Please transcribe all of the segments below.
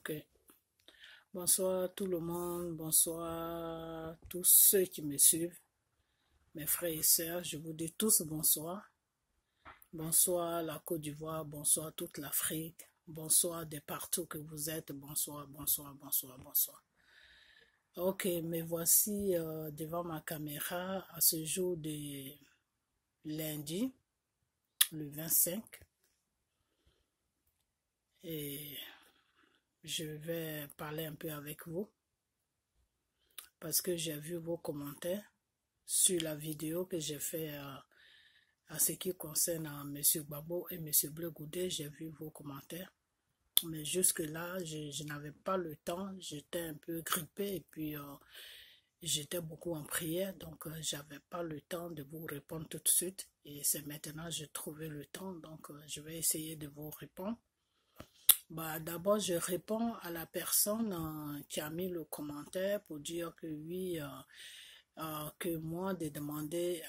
Ok. Bonsoir tout le monde, bonsoir tous ceux qui me suivent, mes frères et sœurs, je vous dis tous bonsoir. Bonsoir la Côte d'Ivoire, bonsoir toute l'Afrique, bonsoir de partout que vous êtes, bonsoir, bonsoir, bonsoir, bonsoir. Ok, me voici devant ma caméra à ce jour de lundi, le 25. Et je vais parler un peu avec vous parce que j'ai vu vos commentaires sur la vidéo que j'ai fait à ce qui concerne M. Gbagbo et M. Blé Goudé. J'ai vu vos commentaires, mais jusque-là, je n'avais pas le temps, j'étais un peu grippé et puis j'étais beaucoup en prière, donc j'avais pas le temps de vous répondre tout de suite et c'est maintenant que j'ai trouvé le temps, donc je vais essayer de vous répondre. D'abord, je réponds à la personne qui a mis le commentaire pour dire que oui, que moi de demander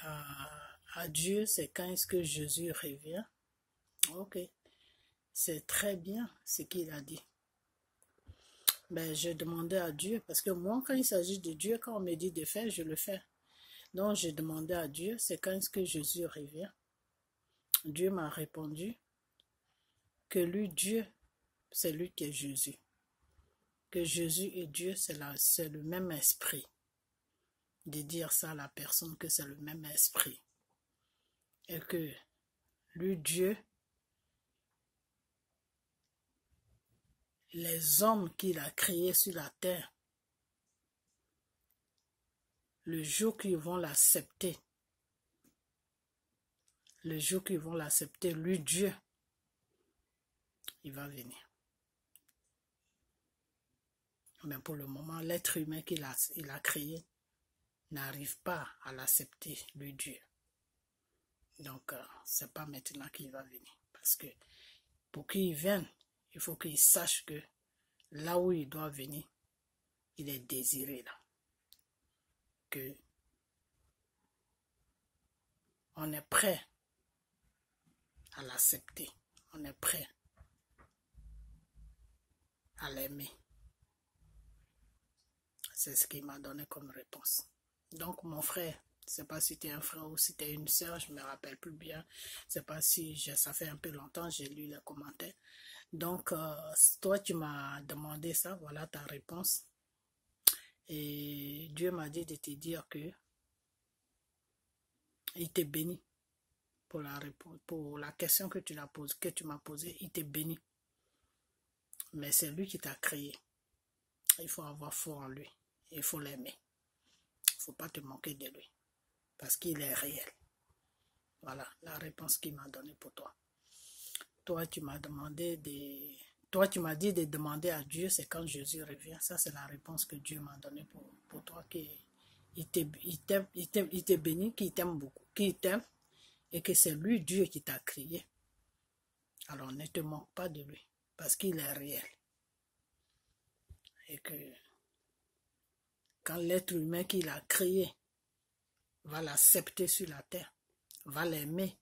à Dieu, c'est quand est-ce que Jésus revient. Ok, c'est très bien ce qu'il a dit. Je demandais à Dieu, parce que moi, quand il s'agit de Dieu, quand on me dit de faire, je le fais. Donc, j'ai demandé à Dieu, c'est quand est-ce que Jésus revient. Dieu m'a répondu que lui, Dieu, c'est lui qui est Jésus. Que Jésus et Dieu, c'est le même esprit. De dire ça à la personne que c'est le même esprit. Et que lui, Dieu, les hommes qu'il a créés sur la terre, le jour qu'ils vont l'accepter, lui, Dieu, il va venir. Mais pour le moment, l'être humain qu'il a créé n'arrive pas à l'accepter, lui, Dieu. Donc, c'est pas maintenant qu'il va venir. Parce que pour qu'il vienne, il faut qu'il sache que là où il doit venir, il est désiré là. Que on est prêt à l'accepter. On est prêt à l'aimer. C'est ce qu'il m'a donné comme réponse. Donc, mon frère, je ne sais pas si tu es un frère ou si tu es une soeur, je ne me rappelle plus bien. Je ne sais pas si ça fait un peu longtemps, j'ai lu les commentaires. Donc, toi, tu m'as demandé ça, voilà ta réponse. Et Dieu m'a dit de te dire que il t'est béni pour la réponse, pour la question que tu m'as posée, il t'est béni. Mais c'est lui qui t'a créé. Il faut avoir foi en lui. Il faut l'aimer. Il ne faut pas te manquer de lui. Parce qu'il est réel. Voilà la réponse qu'il m'a donnée pour toi. Toi, tu m'as dit de demander à Dieu, c'est quand Jésus revient. Ça, c'est la réponse que Dieu m'a donnée pour toi. Il t'est béni, qu'il t'aime beaucoup, qu'il t'aime, et que c'est lui, Dieu, qui t'a créé. Alors, ne te manque pas de lui, parce qu'il est réel. Et que quand l'être humain qu'il a créé va l'accepter sur la terre, va l'aimer,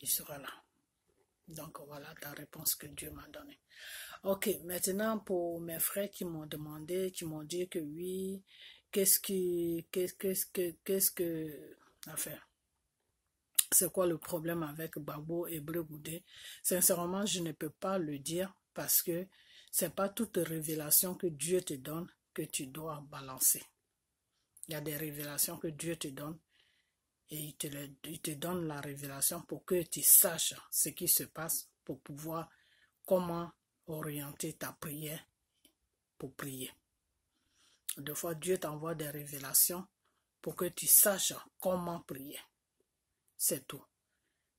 il sera là. Donc voilà ta réponse que Dieu m'a donnée. Ok, maintenant pour mes frères qui m'ont demandé, qui m'ont dit que oui, enfin, c'est quoi le problème avec Gbagbo et Blé Goudé? Sincèrement, je ne peux pas le dire parce que c'est pas toute révélation que Dieu te donne que tu dois balancer. Il y a des révélations que Dieu te donne et il te donne la révélation pour que tu saches ce qui se passe pour pouvoir comment orienter ta prière pour prier. Des fois, Dieu t'envoie des révélations pour que tu saches comment prier. C'est tout.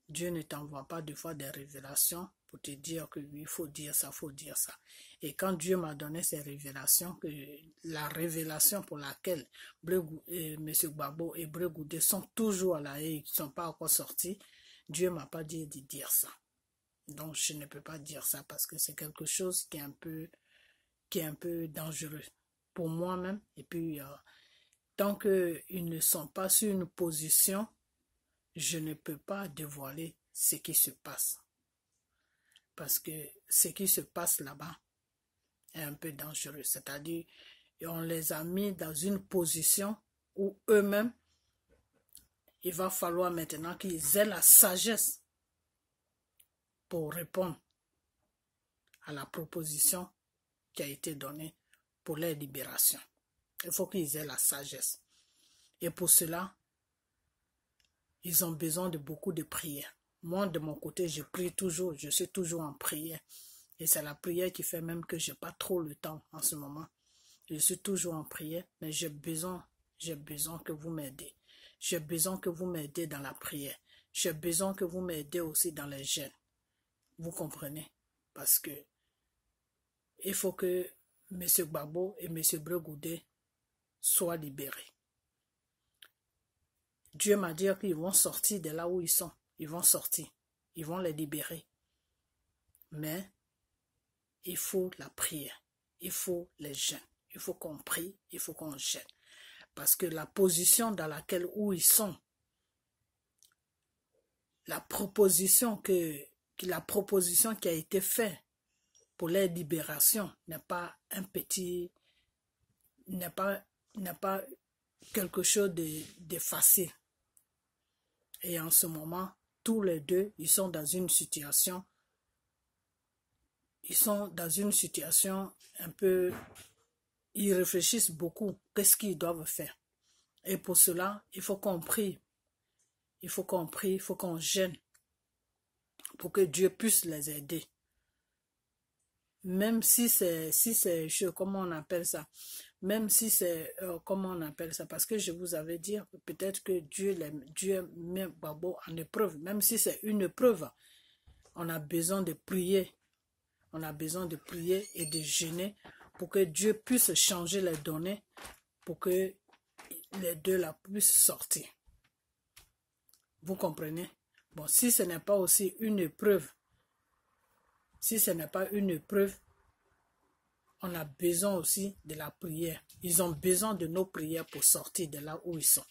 Dieu ne t'envoie pas des fois des révélations pour te dire que oui, il faut dire ça, il faut dire ça. Et quand Dieu m'a donné ces révélations, que la révélation pour laquelle M. Gbagbo et Blé Goudé sont toujours là et ils ne sont pas encore sortis, Dieu ne m'a pas dit de dire ça. Donc je ne peux pas dire ça parce que c'est quelque chose qui est un peu dangereux pour moi-même. Et puis, tant qu'ils ne sont pas sur une position, je ne peux pas dévoiler ce qui se passe. Parce que ce qui se passe là-bas, est un peu dangereux. C'est-à-dire, on les a mis dans une position où eux-mêmes, il va falloir maintenant qu'ils aient la sagesse pour répondre à la proposition qui a été donnée pour leur libération. Il faut qu'ils aient la sagesse. Et pour cela, ils ont besoin de beaucoup de prières. Moi, de mon côté, je prie toujours, je suis toujours en prière. Et c'est la prière qui fait même que je n'ai pas trop le temps en ce moment. Je suis toujours en prière, mais j'ai besoin que vous m'aidez. J'ai besoin que vous m'aidez dans la prière. J'ai besoin que vous m'aidez aussi dans les jeûnes. Vous comprenez? Parce que il faut que M. Gbagbo et M. Bregoudé soient libérés. Dieu m'a dit qu'ils vont sortir de là où ils sont. Ils vont sortir. Ils vont les libérer. Mais il faut la prière. Il faut les jeûnes. Il faut qu'on prie. Il faut qu'on jeûne. Parce que la position dans laquelle où ils sont, la proposition qui a été faite pour leur libération n'est pas un petit, n'est pas quelque chose de facile. Et en ce moment, tous les deux, ils sont dans une situation un peu, ils réfléchissent beaucoup, qu'est-ce qu'ils doivent faire. Et pour cela, il faut qu'on prie. Il faut qu'on prie, il faut qu'on jeûne pour que Dieu puisse les aider. Même si c'est, comment on appelle ça? Même si c'est, comment on appelle ça? Parce que je vous avais dit, peut-être que Dieu met Gbagbo en épreuve. Même si c'est une épreuve, on a besoin de prier. On a besoin de prier et de jeûner pour que Dieu puisse changer les données, pour que les deux la puissent sortir. Vous comprenez? Bon, si ce n'est pas aussi une épreuve, on a besoin aussi de la prière. Ils ont besoin de nos prières pour sortir de là où ils sont.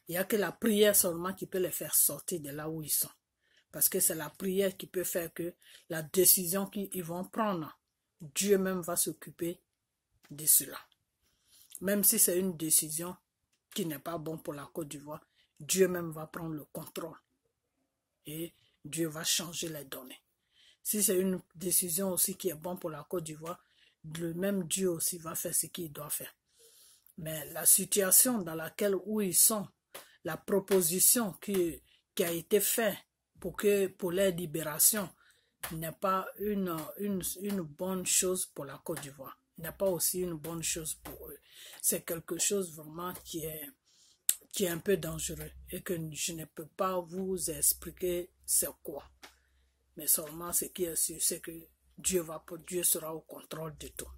Il n'y a que la prière seulement qui peut les faire sortir de là où ils sont. Parce que c'est la prière qui peut faire que la décision qu'ils vont prendre, Dieu même va s'occuper de cela. Même si c'est une décision qui n'est pas bonne pour la Côte d'Ivoire, Dieu même va prendre le contrôle. Et Dieu va changer les données. Si c'est une décision aussi qui est bonne pour la Côte d'Ivoire, le même Dieu aussi va faire ce qu'il doit faire. Mais la situation dans laquelle où ils sont, la proposition qui a été faite pour leur libération n'est pas une bonne chose pour la Côte d'Ivoire. N'est pas aussi une bonne chose pour eux. C'est quelque chose vraiment qui est un peu dangereux et que je ne peux pas vous expliquer c'est quoi. Mais seulement ce qui est sûr, c'est que Dieu sera au contrôle de tout.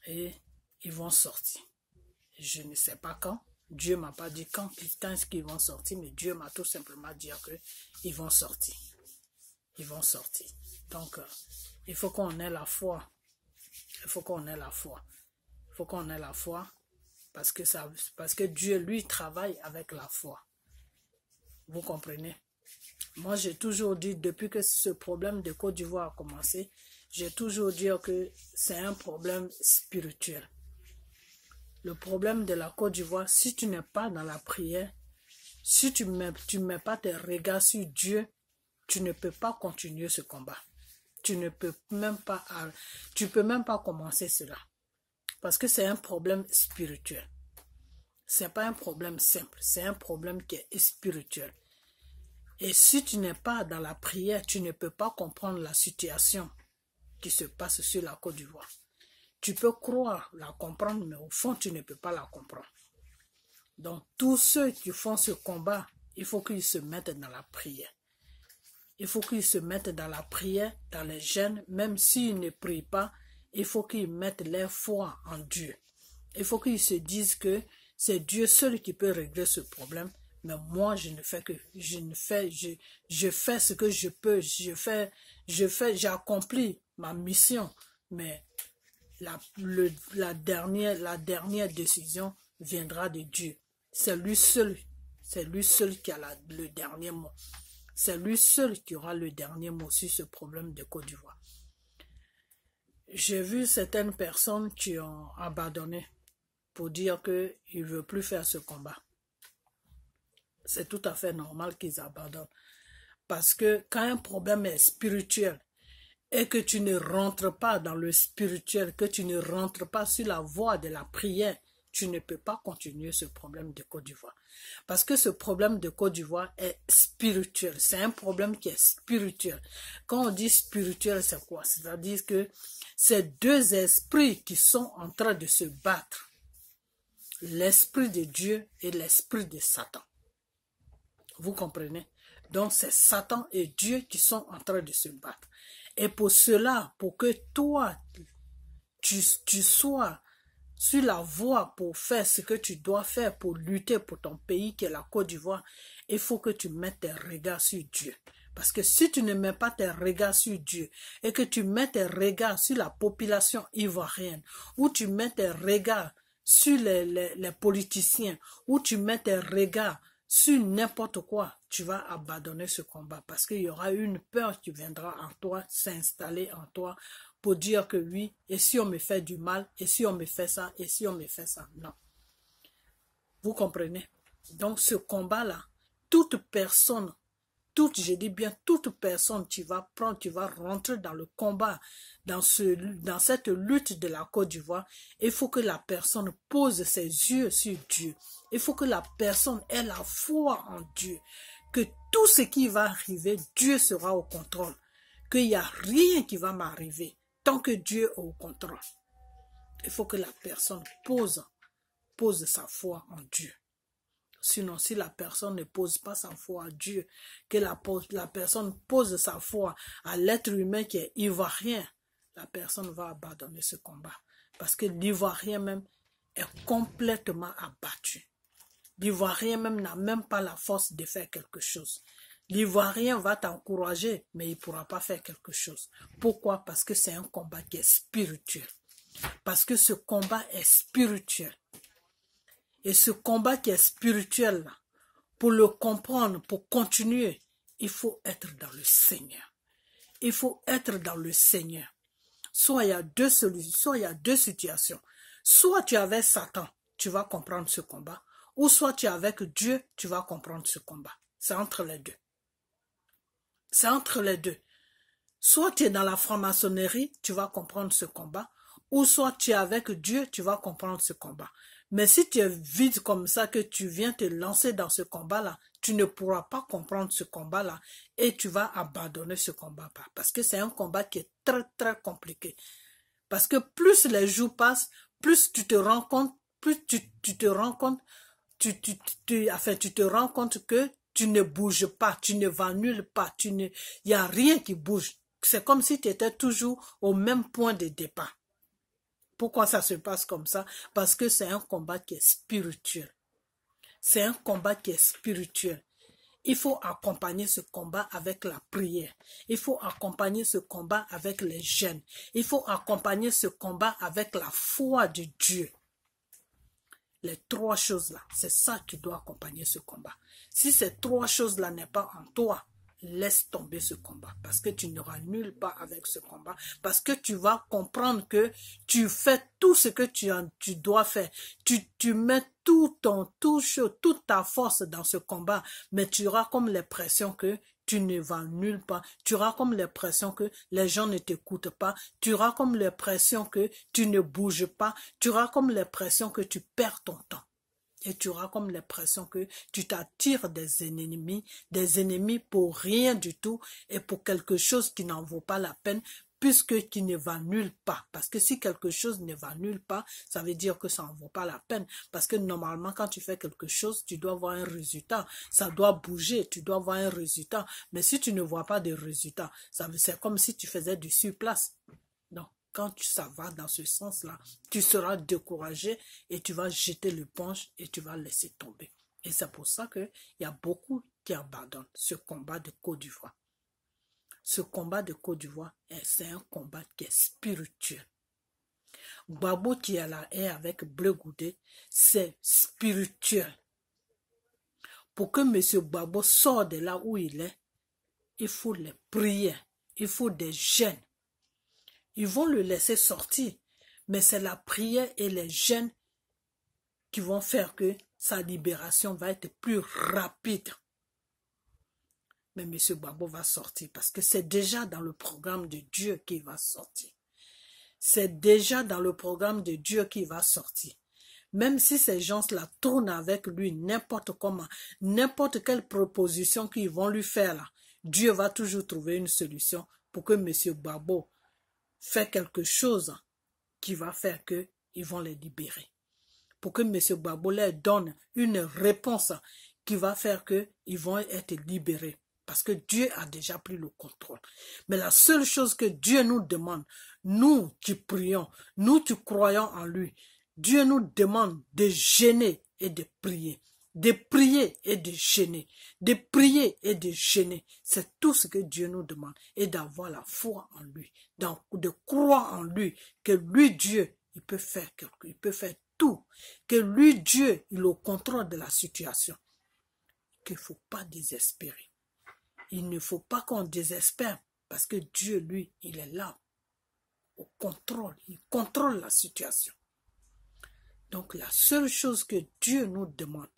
Et ils vont sortir. Je ne sais pas quand. Dieu ne m'a pas dit quand est-ce qu'ils vont sortir, mais Dieu m'a tout simplement dit qu'ils vont sortir. Ils vont sortir. Donc, il faut qu'on ait la foi. Il faut qu'on ait la foi. Il faut qu'on ait la foi parce que Dieu, lui, travaille avec la foi. Vous comprenez? Moi, j'ai toujours dit, depuis que ce problème de Côte d'Ivoire a commencé, j'ai toujours dit que c'est un problème spirituel. Le problème de la Côte d'Ivoire, si tu n'es pas dans la prière, si tu mets pas tes regards sur Dieu, tu ne peux pas continuer ce combat. Tu peux même pas commencer cela. Parce que c'est un problème spirituel. C'est pas un problème simple, c'est un problème qui est spirituel. Et si tu n'es pas dans la prière, tu ne peux pas comprendre la situation qui se passe sur la Côte d'Ivoire. Tu peux croire la comprendre, mais au fond, tu ne peux pas la comprendre. Donc, tous ceux qui font ce combat, il faut qu'ils se mettent dans la prière. Il faut qu'ils se mettent dans la prière, dans les jeûnes, même s'ils ne prient pas, il faut qu'ils mettent leur foi en Dieu. Il faut qu'ils se disent que c'est Dieu seul qui peut régler ce problème. Mais moi, je fais ce que je peux, j'ai accompli ma mission. Mais la dernière décision viendra de Dieu. C'est lui seul qui a le dernier mot. C'est lui seul qui aura le dernier mot sur ce problème de Côte d'Ivoire. J'ai vu certaines personnes qui ont abandonné pour dire qu'ils ne veulent plus faire ce combat. C'est tout à fait normal qu'ils abandonnent. Parce que quand un problème est spirituel et que tu ne rentres pas dans le spirituel, que tu ne rentres pas sur la voie de la prière, tu ne peux pas continuer ce problème de Côte d'Ivoire. Parce que ce problème de Côte d'Ivoire est spirituel. C'est un problème qui est spirituel. Quand on dit spirituel, c'est quoi? C'est-à-dire que c'est deux esprits qui sont en train de se battre. L'esprit de Dieu et l'esprit de Satan. Vous comprenez? Donc c'est Satan et Dieu qui sont en train de se battre. Et pour cela, pour que toi, tu sois sur la voie pour faire ce que tu dois faire pour lutter pour ton pays qui est la Côte d'Ivoire, il faut que tu mettes tes regards sur Dieu. Parce que si tu ne mets pas tes regards sur Dieu et que tu mets tes regards sur la population ivoirienne, ou tu mets tes regards sur les politiciens, ou tu mets tes regards sur n'importe quoi, tu vas abandonner ce combat parce qu'il y aura une peur qui viendra en toi, s'installer en toi pour dire que oui, et si on me fait du mal, et si on me fait ça, et si on me fait ça. Non. Vous comprenez? Donc ce combat-là, toute personne, je dis bien toute personne, tu vas rentrer dans le combat, dans cette lutte de la Côte d'Ivoire, il faut que la personne pose ses yeux sur Dieu. Il faut que la personne ait la foi en Dieu. Que tout ce qui va arriver, Dieu sera au contrôle. Qu'il n'y a rien qui va m'arriver tant que Dieu est au contrôle. Il faut que la personne pose sa foi en Dieu. Sinon, si la personne ne pose pas sa foi à Dieu, que la personne pose sa foi à l'être humain qui est ivoirien, la personne va abandonner ce combat. Parce que l'ivoirien même est complètement abattu. L'ivoirien même n'a même pas la force de faire quelque chose. L'ivoirien va t'encourager, mais il ne pourra pas faire quelque chose. Pourquoi? Parce que c'est un combat qui est spirituel. Parce que ce combat est spirituel. Et ce combat qui est spirituel, là, pour le comprendre, pour continuer, il faut être dans le Seigneur. Il faut être dans le Seigneur. Soit il y a deux solutions, soit il y a deux situations. Soit tu es avec Satan, tu vas comprendre ce combat. Ou soit tu es avec Dieu, tu vas comprendre ce combat. C'est entre les deux. C'est entre les deux. Soit tu es dans la franc-maçonnerie, tu vas comprendre ce combat. Ou soit tu es avec Dieu, tu vas comprendre ce combat. Mais si tu es vide comme ça, que tu viens te lancer dans ce combat-là, tu ne pourras pas comprendre ce combat-là et tu vas abandonner ce combat. Parce que c'est un combat qui est très, très compliqué. Parce que plus les jours passent, plus tu te rends compte, tu te rends compte, tu te rends compte que tu ne bouges pas, tu ne vas nulle part, il n'y a rien qui bouge. C'est comme si tu étais toujours au même point de départ. Pourquoi ça se passe comme ça? Parce que c'est un combat qui est spirituel. C'est un combat qui est spirituel. Il faut accompagner ce combat avec la prière. Il faut accompagner ce combat avec les jeûnes. Il faut accompagner ce combat avec la foi de Dieu. Les trois choses-là, c'est ça qui doit accompagner ce combat. Si ces trois choses-là n'est pas en toi, laisse tomber ce combat parce que tu n'auras nulle part avec ce combat, parce que tu vas comprendre que tu fais tout ce que tu dois faire, tu mets toute ta force dans ce combat, mais tu auras comme l'impression que tu ne vas nulle part, tu auras comme l'impression que les gens ne t'écoutent pas, tu auras comme l'impression que tu ne bouges pas, tu auras comme l'impression que tu perds ton temps. Et tu auras comme l'impression que tu t'attires des ennemis pour rien du tout et pour quelque chose qui n'en vaut pas la peine puisque qui ne va nulle part. Parce que si quelque chose ne va nulle part, ça veut dire que ça n'en vaut pas la peine. Parce que normalement, quand tu fais quelque chose, tu dois voir un résultat. Ça doit bouger, tu dois voir un résultat. Mais si tu ne vois pas de résultat, c'est comme si tu faisais du surplace. Donc, quand ça va dans ce sens-là, tu seras découragé et tu vas jeter l'éponge et tu vas laisser tomber. Et c'est pour ça qu'il y a beaucoup qui abandonnent ce combat de Côte d'Ivoire. Ce combat de Côte d'Ivoire, c'est un combat qui est spirituel. Gbagbo qui est là et avec Bleu Goudé, c'est spirituel. Pour que M. Gbagbo sorte de là où il est, il faut les prières, il faut des jeûnes. Ils vont le laisser sortir. Mais c'est la prière et les jeûnes qui vont faire que sa libération va être plus rapide. Mais M. Gbagbo va sortir parce que c'est déjà dans le programme de Dieu qu'il va sortir. C'est déjà dans le programme de Dieu qu'il va sortir. Même si ces gens-là tournent avec lui n'importe comment, n'importe quelle proposition qu'ils vont lui faire là, Dieu va toujours trouver une solution pour que M. Gbagbo fasse quelque chose qui va faire qu'ils vont les libérer. Pour que M. Gbagbo leur donne une réponse qui va faire qu'ils vont être libérés. Parce que Dieu a déjà pris le contrôle. Mais la seule chose que Dieu nous demande, nous qui prions, nous qui croyons en lui, Dieu nous demande de jeûner et de prier. De prier et de jeûner. De prier et de jeûner. C'est tout ce que Dieu nous demande. Et d'avoir la foi en lui. De croire en lui. Que lui, Dieu, il peut faire tout. Que lui, Dieu, il est au contrôle de la situation. Qu'il ne faut pas désespérer. Il ne faut pas qu'on désespère. Parce que Dieu, lui, il est là. Au contrôle. Il contrôle la situation. Donc la seule chose que Dieu nous demande,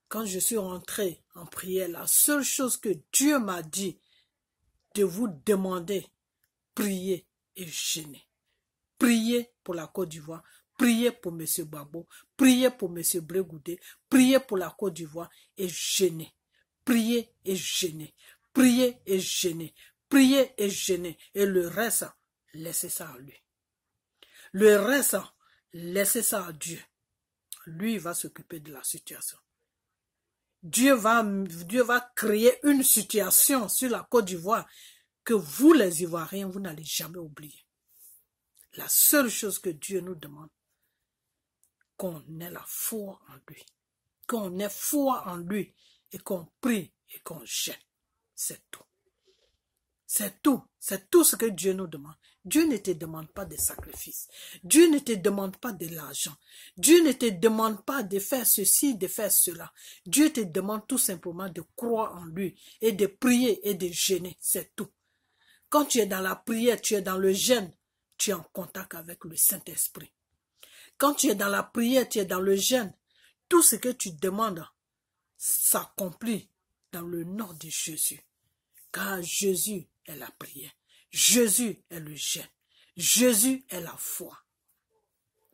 quand je suis rentré en prière, la seule chose que Dieu m'a dit, de vous demander, priez et jeûnez. Priez pour la Côte d'Ivoire, priez pour M. Gbagbo, priez pour M. Blé Goudé, priez pour la Côte d'Ivoire et jeûnez. Priez et jeûnez. Priez et jeûnez. Priez et jeûnez. Et le reste, laissez ça à lui. Le reste, laissez ça à Dieu. Lui va s'occuper de la situation. Dieu va créer une situation sur la Côte d'Ivoire que vous, les Ivoiriens, vous n'allez jamais oublier. La seule chose que Dieu nous demande, qu'on ait la foi en lui. Qu'on ait foi en lui et qu'on prie et qu'on jeûne. C'est tout. C'est tout. C'est tout ce que Dieu nous demande. Dieu ne te demande pas de sacrifices. Dieu ne te demande pas de l'argent. Dieu ne te demande pas de faire ceci, de faire cela. Dieu te demande tout simplement de croire en lui et de prier et de jeûner. C'est tout. Quand tu es dans la prière, tu es dans le jeûne, tu es en contact avec le Saint-Esprit. Quand tu es dans la prière, tu es dans le jeûne, tout ce que tu demandes s'accomplit dans le nom de Jésus. Car Jésus est la prière. Jésus est le jeûne. Jésus est la foi.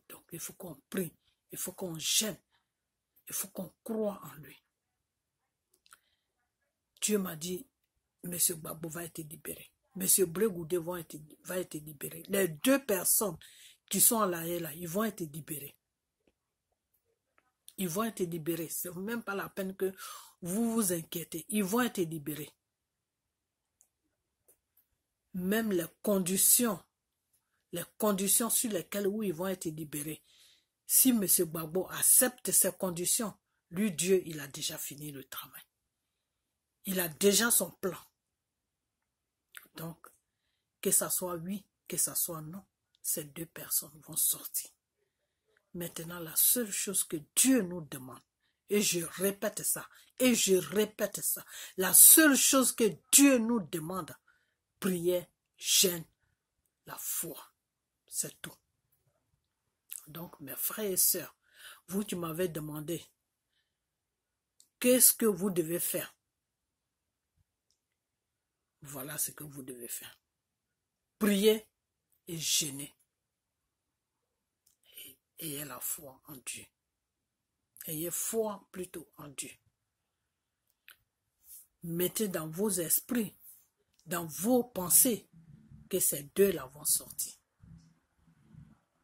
Donc il faut qu'on prie, il faut qu'on jeûne, il faut qu'on croie en lui. Dieu m'a dit, M. Gbagbo va être libéré. M. Blé Goudé va être libéré. Les deux personnes qui sont à l'arrière là, ils vont être libérés. Ils vont être libérés. Ce n'est même pas la peine que vous vous inquiétez. Ils vont être libérés. Même les conditions sur lesquelles ils vont être libérés. Si M. Gbagbo accepte ces conditions, lui, Dieu, il a déjà fini le travail. Il a déjà son plan. Donc, que ça soit oui, que ça soit non, ces deux personnes vont sortir. Maintenant, la seule chose que Dieu nous demande, et je répète ça, la seule chose que Dieu nous demande, prière, jeûne, la foi. C'est tout. Donc, mes frères et sœurs, vous qui m'avez demandé, qu'est-ce que vous devez faire? Voilà ce que vous devez faire. Priez et jeûnez. Ayez la foi en Dieu. Ayez foi plutôt en Dieu. Mettez dans vos esprits, dans vos pensées, que ces deux-là vont sortir.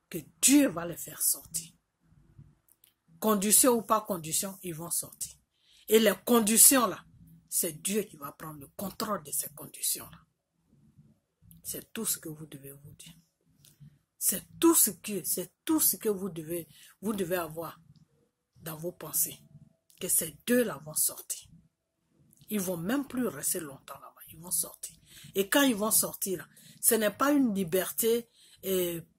Que Dieu va les faire sortir. Condition ou pas condition, ils vont sortir. Et les conditions là, c'est Dieu qui va prendre le contrôle de ces conditions là. C'est tout ce que vous devez vous dire. C'est tout ce que vous devez avoir dans vos pensées. Que ces deux-là vont sortir. Ils vont même plus rester longtemps là-bas. Ils vont sortir. Et quand ils vont sortir, là, ce n'est pas une liberté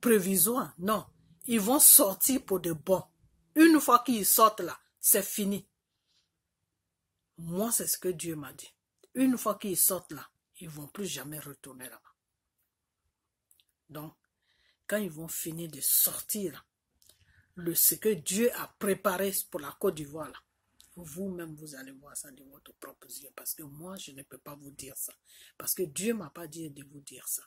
prévisoire. Non. Ils vont sortir pour de bon. Une fois qu'ils sortent là, c'est fini. Moi, c'est ce que Dieu m'a dit. Une fois qu'ils sortent là, ils ne vont plus jamais retourner là-bas. Donc, quand ils vont finir de sortir ce que Dieu a préparé pour la Côte d'Ivoire, vous-même, vous allez voir ça de votre propre yeux. Parce que moi, je ne peux pas vous dire ça. Parce que Dieu ne m'a pas dit de vous dire ça.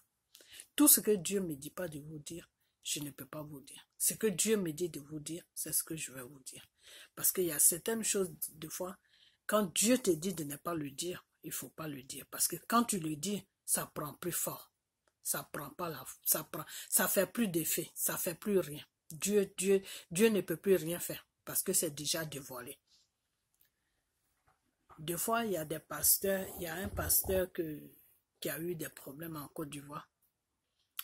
Tout ce que Dieu ne me dit pas de vous dire, je ne peux pas vous dire. Ce que Dieu me dit de vous dire, c'est ce que je vais vous dire. Parce qu'il y a certaines choses, des fois, quand Dieu te dit de ne pas le dire, il ne faut pas le dire. Parce que quand tu le dis, ça prend plus fort. Ça prend pas ça fait plus d'effet, ça fait plus rien. Dieu ne peut plus rien faire parce que c'est déjà dévoilé. Des fois, il y a des pasteurs, il y a un pasteur qui a eu des problèmes en Côte d'Ivoire.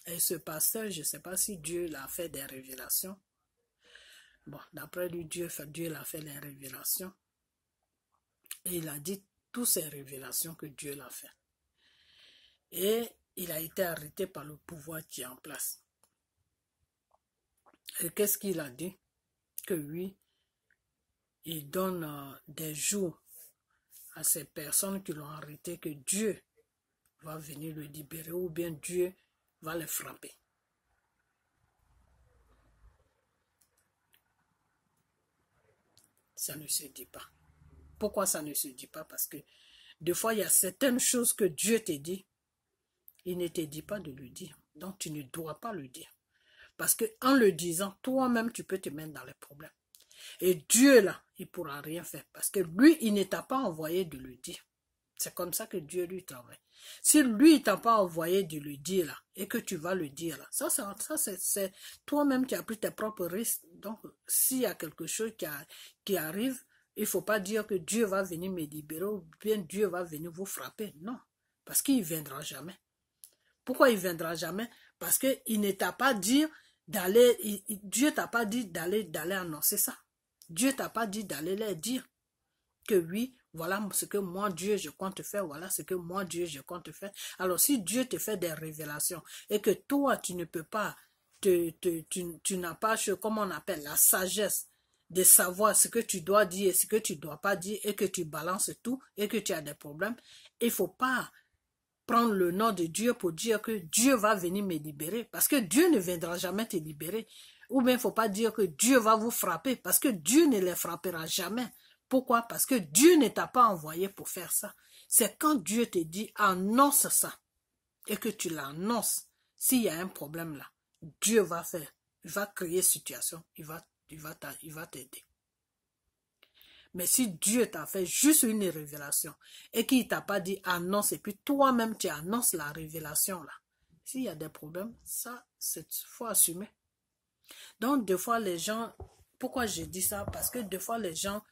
Et ce pasteur, je ne sais pas si Dieu l'a fait des révélations. Bon, d'après lui, Dieu l'a fait les révélations. Et il a dit toutes ces révélations que Dieu l'a fait. Et il a été arrêté par le pouvoir qui est en place. Et qu'est-ce qu'il a dit? Que lui, il donne des jours à ces personnes qui l'ont arrêté, que Dieu va venir le libérer ou bien Dieu va le frapper. Ça ne se dit pas. Pourquoi ça ne se dit pas? Parce que des fois, il y a certaines choses que Dieu te dit, il ne te dit pas de le dire. Donc, tu ne dois pas le dire. Parce qu'en le disant, toi-même, tu peux te mettre dans les problèmes. Et Dieu, là, il ne pourra rien faire. Parce que lui, il ne t'a pas envoyé de le dire. C'est comme ça que Dieu lui travaille. Si lui, il ne t'a pas envoyé de le dire, là, et que tu vas le dire, là, ça c'est toi-même qui as pris tes propres risques. Donc, s'il y a quelque chose qui arrive, il ne faut pas dire que Dieu va venir me libérer ou bien Dieu va venir vous frapper. Non, parce qu'il ne viendra jamais. Pourquoi il ne viendra jamais? Parce qu'il ne t'a pas dit d'aller, Dieu t'a pas dit d'aller annoncer ça. Dieu t'a pas dit d'aller leur dire que oui, voilà ce que moi Dieu je compte faire, voilà ce que moi Dieu je compte faire. Alors si Dieu te fait des révélations et que toi tu ne peux pas, tu n'as pas, comment on appelle, la sagesse de savoir ce que tu dois dire et ce que tu ne dois pas dire et que tu balances tout et que tu as des problèmes, il ne faut pas prendre le nom de Dieu pour dire que Dieu va venir me libérer. Parce que Dieu ne viendra jamais te libérer. Ou bien il ne faut pas dire que Dieu va vous frapper. Parce que Dieu ne les frappera jamais. Pourquoi? Parce que Dieu ne t'a pas envoyé pour faire ça. C'est quand Dieu te dit annonce ça. Et que tu l'annonces. S'il y a un problème là, Dieu va faire. Il va créer situation. Il va t'aider. Mais si Dieu t'a fait juste une révélation et qu'il ne t'a pas dit annonce et puis toi-même tu annonces la révélation là, s'il y a des problèmes, ça, il faut assumer. Donc des fois les gens, pourquoi je dis ça? Parce que des fois les gens,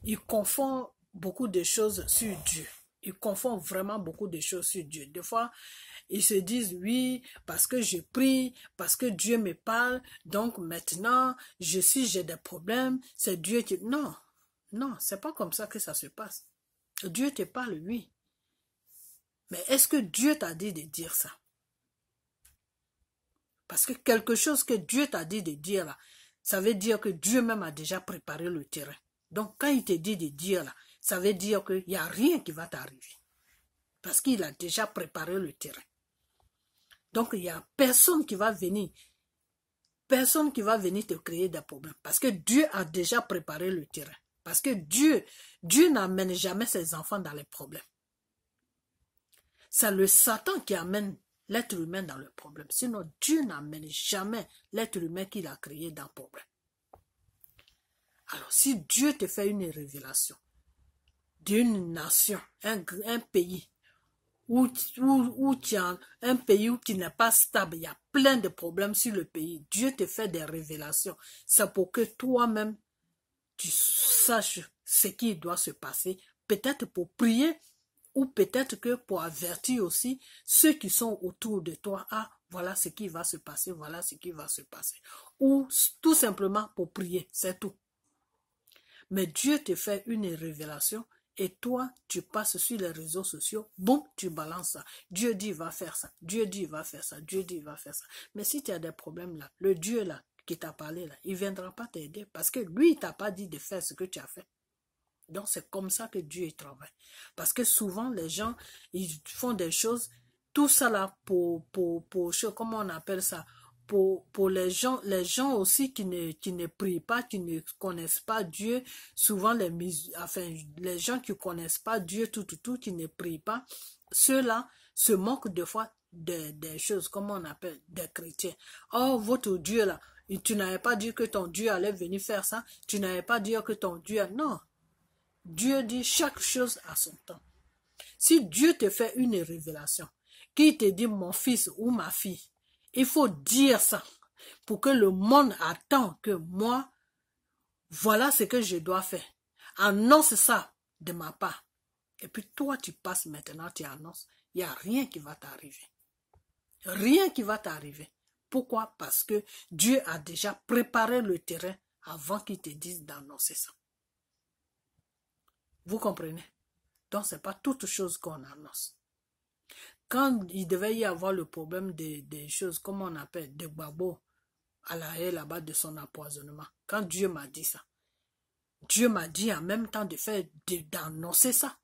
ils confondent beaucoup de choses sur Dieu. Ils confondent vraiment beaucoup de choses sur Dieu. Des fois, ils se disent, oui, parce que je prie, parce que Dieu me parle, donc maintenant, j'ai des problèmes, c'est Dieu qui... Non. Non, c'est pas comme ça que ça se passe. Dieu te parle, oui. Mais est-ce que Dieu t'a dit de dire ça? Parce que quelque chose que Dieu t'a dit de dire là, ça veut dire que Dieu même a déjà préparé le terrain. Donc quand il te dit de dire là, ça veut dire qu'il n'y a rien qui va t'arriver. Parce qu'il a déjà préparé le terrain. Donc il n'y a personne qui va venir te créer des problèmes. Parce que Dieu a déjà préparé le terrain. Parce que Dieu n'amène jamais ses enfants dans les problèmes. C'est le Satan qui amène l'être humain dans le problème. Sinon, Dieu n'amène jamais l'être humain qu'il a créé dans le problème. Alors, si Dieu te fait une révélation d'une nation, un pays, où tu as un pays qui n'est pas stable, il y a plein de problèmes sur le pays, Dieu te fait des révélations. C'est pour que toi-même, tu saches ce qui doit se passer, peut-être pour prier ou peut-être que pour avertir aussi ceux qui sont autour de toi. Ah, voilà ce qui va se passer, voilà ce qui va se passer. Ou tout simplement pour prier, c'est tout. Mais Dieu te fait une révélation et toi, tu passes sur les réseaux sociaux, boum, tu balances ça. Dieu dit, va faire ça. Dieu dit, va faire ça. Dieu dit, va faire ça. Mais si tu as des problèmes là, le Dieu là, qui t'a parlé là, il ne viendra pas t'aider parce que lui, il ne t'a pas dit de faire ce que tu as fait. Donc, c'est comme ça que Dieu travaille. Parce que souvent, les gens, ils font des choses, tout ça là comment on appelle ça, pour les gens aussi qui ne prient pas, qui ne connaissent pas Dieu, souvent les gens qui connaissent pas Dieu, qui ne prient pas, ceux-là se moquent des fois des choses, comment on appelle, des chrétiens. Oh, votre Dieu là, tu n'avais pas dit que ton Dieu allait venir faire ça, tu n'avais pas dit que ton Dieu... Non, Dieu dit chaque chose à son temps. Si Dieu te fait une révélation, qui te dit mon fils ou ma fille, il faut dire ça pour que le monde attend que moi, voilà ce que je dois faire. Annonce ça de ma part. Et puis toi, tu passes maintenant, tu annonces. Il n'y a rien qui va t'arriver. Rien qui va t'arriver. Pourquoi? Parce que Dieu a déjà préparé le terrain avant qu'il te dise d'annoncer ça. Vous comprenez? Donc, ce n'est pas toute chose qu'on annonce. Quand il devait y avoir le problème des choses, comment on appelle, des babos à la haie là-bas de son empoisonnement, quand Dieu m'a dit ça, Dieu m'a dit en même temps d'annoncer ça.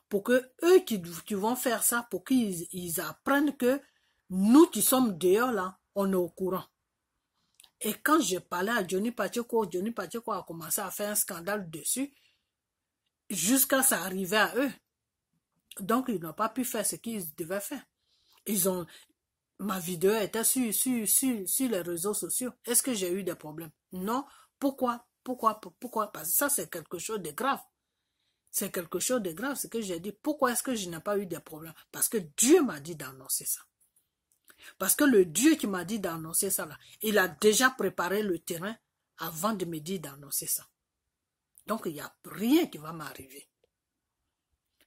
Pour que eux qui vont faire ça, pour qu'ils apprennent que nous qui sommes dehors là, on est au courant. Et quand je parlais à Johnny Pacheco a commencé à faire un scandale dessus, jusqu'à ça arriver à eux. Donc, ils n'ont pas pu faire ce qu'ils devaient faire. Ma vidéo était sur les réseaux sociaux. Est-ce que j'ai eu des problèmes? Non. Pourquoi? Parce que ça, c'est quelque chose de grave. C'est quelque chose de grave, ce que j'ai dit. Pourquoi est-ce que je n'ai pas eu de problèmes? Parce que Dieu m'a dit d'annoncer ça. Parce que le Dieu qui m'a dit d'annoncer ça, là, il a déjà préparé le terrain avant de me dire d'annoncer ça. Donc, il n'y a rien qui va m'arriver.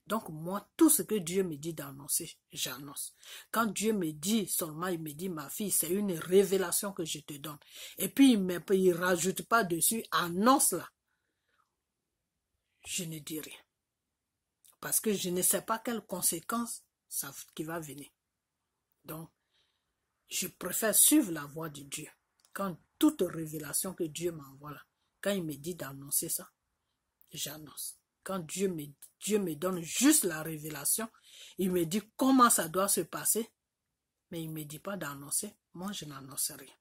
Donc, moi, tout ce que Dieu me dit d'annoncer, j'annonce. Quand Dieu me dit seulement, il me dit, ma fille, c'est une révélation que je te donne. Et puis, il ne rajoute pas dessus, annonce-la. Je ne dis rien. Parce que je ne sais pas quelles conséquences ça qui va venir. Donc, je préfère suivre la voie de Dieu. Quand toute révélation que Dieu m'envoie là, quand il me dit d'annoncer ça, j'annonce. Quand Dieu me donne juste la révélation, il me dit comment ça doit se passer, mais il ne me dit pas d'annoncer, moi je n'annonce rien.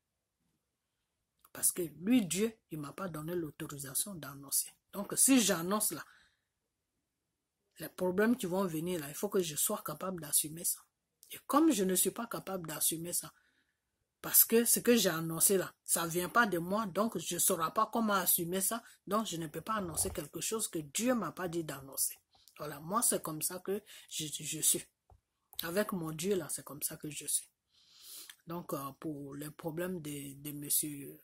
Parce que lui, Dieu, il ne m'a pas donné l'autorisation d'annoncer. Donc si j'annonce là, les problèmes qui vont venir là, il faut que je sois capable d'assumer ça. Et comme je ne suis pas capable d'assumer ça, parce que ce que j'ai annoncé là, ça ne vient pas de moi, donc je ne saurai pas comment assumer ça, donc je ne peux pas annoncer quelque chose que Dieu ne m'a pas dit d'annoncer. Voilà, moi c'est comme ça que je suis. Avec mon Dieu là, c'est comme ça que je suis. Donc pour les problèmes de monsieur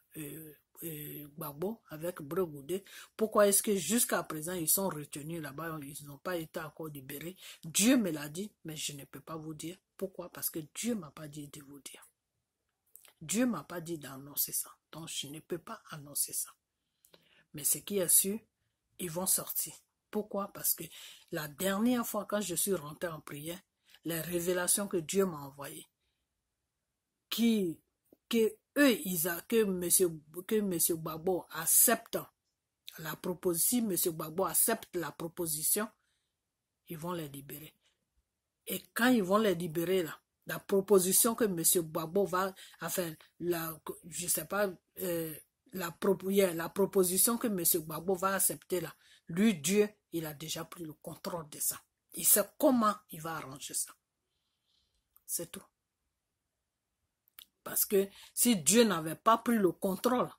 Gbagbo avec Bregoudé, pourquoi est-ce que jusqu'à présent ils sont retenus là-bas, ils n'ont pas été encore libérés? Dieu me l'a dit, mais je ne peux pas vous dire. Pourquoi? Parce que Dieu ne m'a pas dit de vous dire. Dieu ne m'a pas dit d'annoncer ça. Donc, je ne peux pas annoncer ça. Mais ce qui est sûr, ils vont sortir. Pourquoi? Parce que la dernière fois, quand je suis rentré en prière, les révélations que Dieu m'a envoyées, que M. Gbagbo accepte la proposition, M. Gbagbo accepte la proposition, ils vont les libérer. Et quand ils vont les libérer, là, la proposition que M. Gbagbo va, enfin, je sais pas, la proposition que M. Gbagbo va accepter là, lui, Dieu, il a déjà pris le contrôle de ça. Il sait comment il va arranger ça. C'est tout. Parce que si Dieu n'avait pas pris le contrôle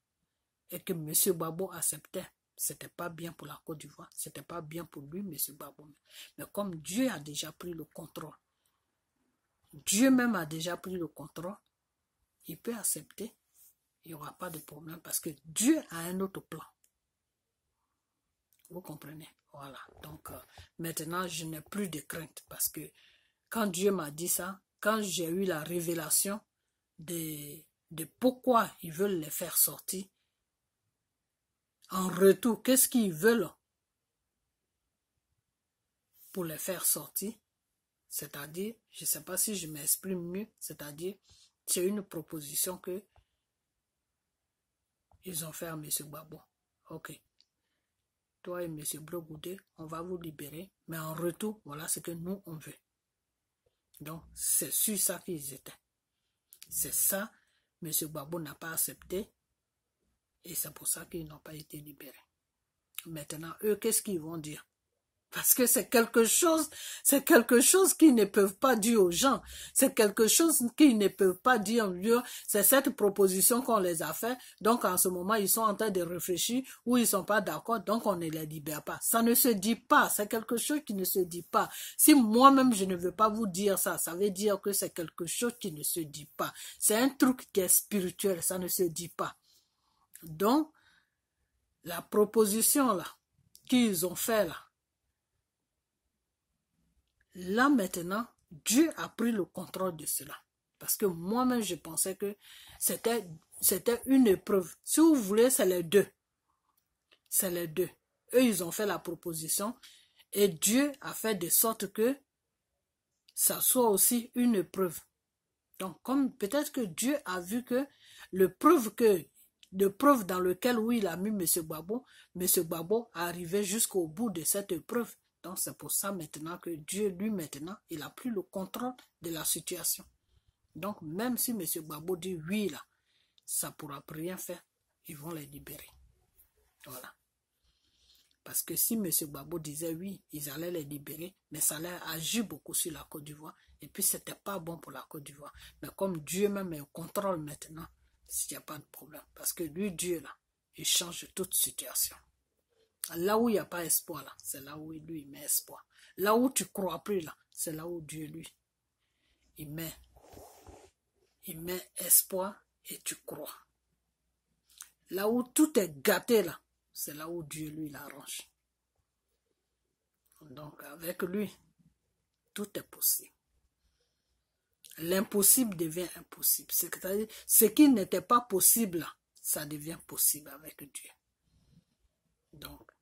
et que M. Gbagbo acceptait, c'était pas bien pour la Côte d'Ivoire, c'était pas bien pour lui, M. Gbagbo. Mais comme Dieu a déjà pris le contrôle, Dieu même a déjà pris le contrôle, il peut accepter, il n'y aura pas de problème parce que Dieu a un autre plan. Vous comprenez? Voilà. Donc, maintenant, je n'ai plus de crainte parce que quand Dieu m'a dit ça, quand j'ai eu la révélation de pourquoi ils veulent les faire sortir, en retour, qu'est-ce qu'ils veulent pour les faire sortir? C'est-à-dire, je ne sais pas si je m'exprime mieux, c'est-à-dire, c'est une proposition que ils ont fait à M. Gbagbo. Ok. Toi et M. Bregoudé, on va vous libérer, mais en retour, voilà ce que nous, on veut. Donc, c'est sur ça qu'ils étaient. C'est ça, M. Gbagbo n'a pas accepté et c'est pour ça qu'ils n'ont pas été libérés. Maintenant, eux, qu'est-ce qu'ils vont dire? Parce que c'est quelque chose qu'ils ne peuvent pas dire aux gens. C'est quelque chose qu'ils ne peuvent pas dire. C'est cette proposition qu'on les a fait. Donc, en ce moment, ils sont en train de réfléchir ou ils sont pas d'accord. Donc, on ne les libère pas. Ça ne se dit pas. C'est quelque chose qui ne se dit pas. Si moi-même, je ne veux pas vous dire ça, ça veut dire que c'est quelque chose qui ne se dit pas. C'est un truc qui est spirituel. Ça ne se dit pas. Donc, la proposition là, qu'ils ont fait là maintenant, Dieu a pris le contrôle de cela. Parce que moi-même, je pensais que c'était une épreuve. Si vous voulez, c'est les deux. C'est les deux. Eux, ils ont fait la proposition et Dieu a fait de sorte que ça soit aussi une épreuve. Donc, comme peut-être que Dieu a vu que le preuve dans lequel où il a mis M. Gbagbo arrivait jusqu'au bout de cette épreuve. Donc, c'est pour ça maintenant que Dieu, lui, maintenant, il a pris le contrôle de la situation. Donc, même si M. Gbagbo dit oui, là, ça ne pourra plus rien faire. Ils vont les libérer. Voilà. Parce que si M. Gbagbo disait oui, ils allaient les libérer, mais ça allait agir beaucoup sur la Côte d'Ivoire. Et puis, ce n'était pas bon pour la Côte d'Ivoire. Mais comme Dieu même est au contrôle maintenant, il n'y a pas de problème. Parce que lui, Dieu, là, il change toute situation. Là où il n'y a pas espoir, là, c'est là où lui, il met espoir. Là où tu ne crois plus, là, c'est là où Dieu, lui, il met espoir et tu crois. Là où tout est gâté, là, c'est là où Dieu, lui, l'arrange. Donc, avec lui, tout est possible. L'impossible devient impossible. C'est-à-dire, ce qui n'était pas possible, là, ça devient possible avec Dieu. Donc,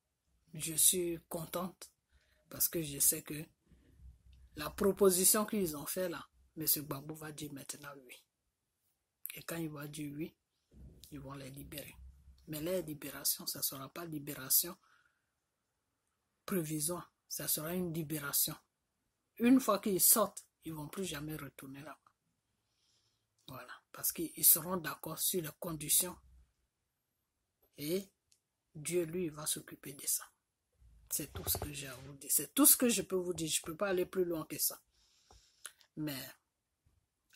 je suis contente parce que je sais que la proposition qu'ils ont fait là, M. Gbagbo va dire maintenant oui. Et quand il va dire oui, ils vont les libérer. Mais la libération, ça ne sera pas libération provisoire. Ça sera une libération. Une fois qu'ils sortent, ils ne vont plus jamais retourner là-bas. Voilà. Parce qu'ils seront d'accord sur les conditions. Et Dieu, lui, va s'occuper de ça. C'est tout ce que j'ai à vous dire. C'est tout ce que je peux vous dire. Je ne peux pas aller plus loin que ça. Mais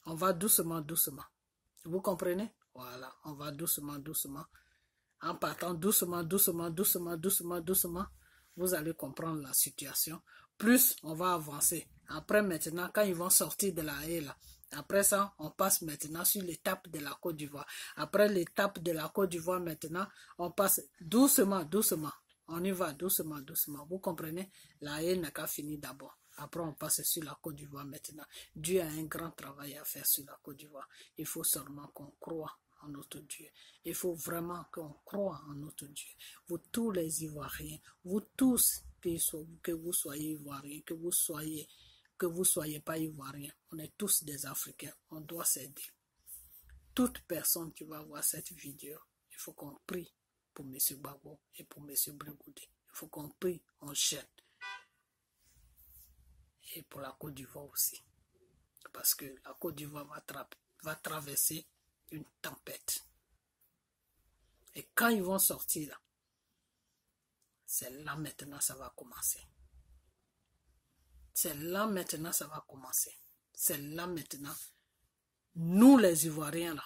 on va doucement, doucement. Vous comprenez? Voilà. On va doucement, doucement. En partant doucement, doucement, doucement, doucement, doucement, vous allez comprendre la situation. Plus on va avancer. Après maintenant, quand ils vont sortir de la haie là, après ça, on passe maintenant sur l'étape de la Côte d'Ivoire. Après l'étape de la Côte d'Ivoire maintenant, on passe doucement, doucement. On y va doucement, doucement. Vous comprenez? La haie n'a qu'à finir d'abord. Après, on passe sur la Côte d'Ivoire maintenant. Dieu a un grand travail à faire sur la Côte d'Ivoire. Il faut seulement qu'on croit en notre Dieu. Il faut vraiment qu'on croit en notre Dieu. Vous tous les Ivoiriens, vous tous, que vous soyez Ivoiriens, que vous soyez pas Ivoiriens, on est tous des Africains, on doit s'aider. Toute personne qui va voir cette vidéo, il faut qu'on prie pour M. Gbagbo et pour M. Blé-Goudé. Il faut qu'on prie, on jette. Et pour la Côte d'Ivoire aussi. Parce que la Côte d'Ivoire va traverser une tempête. Et quand ils vont sortir là, c'est là maintenant ça va commencer. C'est là maintenant ça va commencer. C'est là maintenant, nous les Ivoiriens là,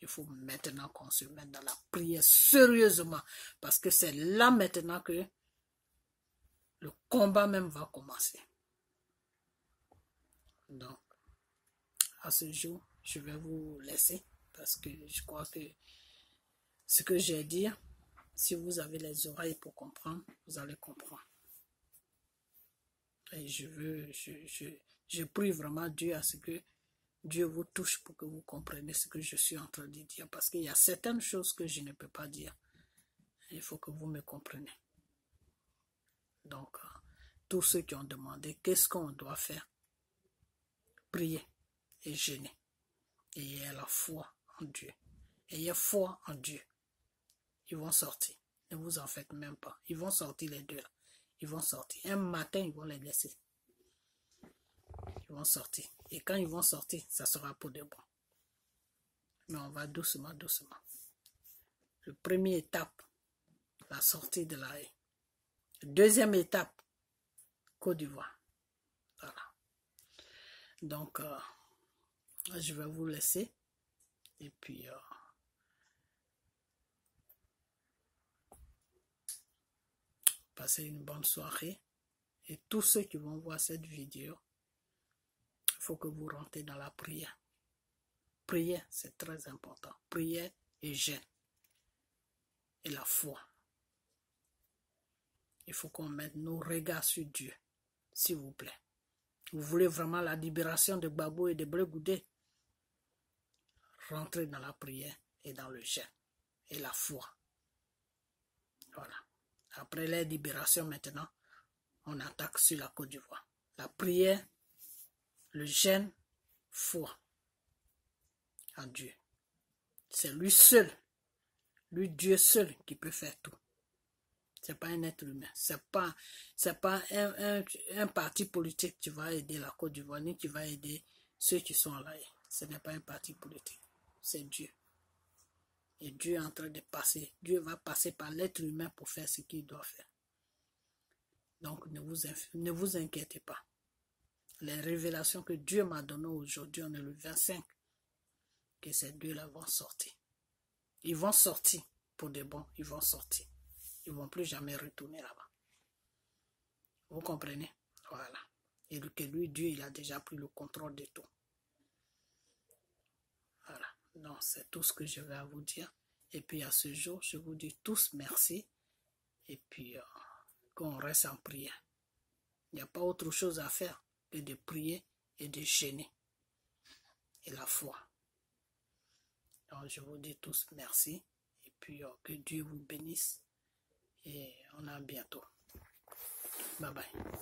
il faut maintenant qu'on se mette dans la prière sérieusement. Parce que c'est là maintenant que le combat même va commencer. Donc, à ce jour, je vais vous laisser. Parce que je crois que ce que j'ai à dire, si vous avez les oreilles pour comprendre, vous allez comprendre. Et je prie vraiment Dieu à ce que Dieu vous touche pour que vous compreniez ce que je suis en train de dire. Parce qu'il y a certaines choses que je ne peux pas dire. Il faut que vous me compreniez. Donc, tous ceux qui ont demandé qu'est-ce qu'on doit faire, prier et jeûner. Ayez la foi en Dieu. Ayez foi en Dieu. Ils vont sortir. Ne vous en faites même pas. Ils vont sortir les deux là. Ils vont sortir. Un matin, ils vont les laisser. Ils vont sortir. Et quand ils vont sortir, ça sera pour de bon. Mais on va doucement, doucement. La première étape, la sortie de la haie. Deuxième étape, Côte d'Ivoire. Voilà. Donc, je vais vous laisser. Et puis, passez une bonne soirée. Et tous ceux qui vont voir cette vidéo, il faut que vous rentrez dans la prière. Prière, c'est très important. Prière et jeûne. Et la foi. Il faut qu'on mette nos regards sur Dieu, s'il vous plaît. Vous voulez vraiment la libération de Gbagbo et de Blé Goudé? Rentrez dans la prière et dans le jeûne et la foi. Voilà. Après la libération maintenant, on attaque sur la Côte d'Ivoire. La prière, le jeûne, foi en Dieu. C'est lui seul, lui Dieu seul qui peut faire tout. C'est pas un être humain. C'est pas un parti politique qui va aider la Côte d'Ivoire, ni qui va aider ceux qui sont là. Ce n'est pas un parti politique. C'est Dieu. Et Dieu est en train de passer. Dieu va passer par l'être humain pour faire ce qu'il doit faire. Donc ne vous inquiétez pas. Les révélations que Dieu m'a données aujourd'hui, on est le 25, que ces deux-là vont sortir. Ils vont sortir pour de bon. Ils vont sortir. Ils ne vont plus jamais retourner là-bas. Vous comprenez? Voilà. Et que lui, Dieu, il a déjà pris le contrôle de tout. Voilà. Donc, c'est tout ce que je vais à vous dire. Et puis, à ce jour, je vous dis tous merci. Et puis, qu'on reste en prière. Il n'y a pas autre chose à faire que de prier et de jeûner. Et la foi. Donc, je vous dis tous merci. Et puis, que Dieu vous bénisse. Et on a bientôt. Bye bye.